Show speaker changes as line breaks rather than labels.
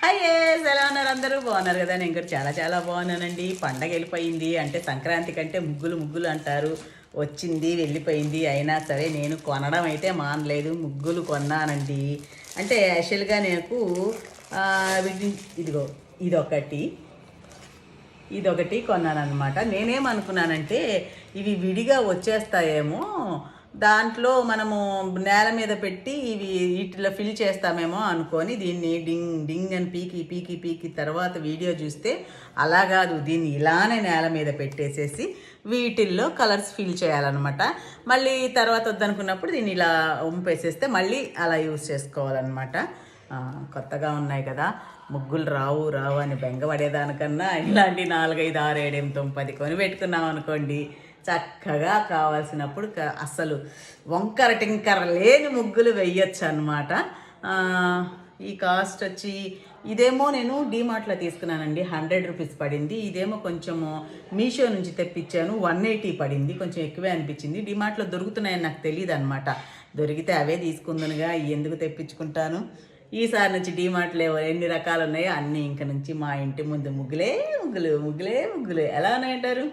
Hi ఎలా ఉన్నారు? అందరూ బాగున్నారు కదా? నేను కూడా చాలా చాలా బాగున్నానండి. పండగ వెళ్ళిపోయింది అంటే సంక్రాంతి కంటే ముగ్గులు ముగ్గులు అంటారు. వచ్చింది వెళ్ళిపోయింది, అయినా సరే నేను కొనడం అయితే మానలేదు. ముగ్గులు కొన్నానండి. అంటే యాక్చువల్గా నాకు ఇదిగో ఇదొకటి ఇదొకటి కొన్నానమాట. నేనేమనుకున్నానంటే ఇవి విడిగా వచ్చేస్తాయేమో, దాంట్లో మనము నేల మీద పెట్టి ఇవి వీటిలో ఫిల్ చేస్తామేమో అనుకొని దీన్ని డింగ్ డింగ్ అని పీకి పీకి పీకి తర్వాత వీడియో చూస్తే అలా కాదు, దీన్ని ఇలానే నేల మీద పెట్టేసేసి వీటిల్లో కలర్స్ ఫిల్ చేయాలన్నమాట. మళ్ళీ తర్వాత వద్దనుకున్నప్పుడు దీన్ని ఇలా ఉంపేసేస్తే మళ్ళీ అలా యూస్ చేసుకోవాలన్నమాట. కొత్తగా ఉన్నాయి కదా, ముగ్గులు రావు రావు అని బెంగపడేదానికన్నా ఇలాంటి 4, 5, 6, 7, 8, 9, 10 కొని పెట్టుకున్నాం అనుకోండి, చక్కగా కావాల్సినప్పుడు అస్సలు వంకర టింకర లేని ముగ్గులు వేయచ్చు అనమాట. ఈ కాస్ట్ వచ్చి ఇదేమో నేను డీమార్ట్లో తీసుకున్నానండి, 100 రూపీస్ పడింది. ఇదేమో కొంచెము మీషో నుంచి తెప్పించాను, 180 పడింది. కొంచెం ఎక్కువే అనిపించింది. డీమార్ట్లో దొరుకుతున్నాయని నాకు తెలియదు అనమాట. దొరికితే అవే తీసుకుందునుగా, ఎందుకు తెప్పించుకుంటాను. ఈసారి నుంచి డీమార్ట్లో ఎన్ని రకాలు ఉన్నాయో అన్నీ ఇంక నుంచి మా ఇంటి ముందు ముగ్గులే ముగ్గులు ముగ్గులే ముగ్గులు. ఎలా ఉన్నాయంటారు?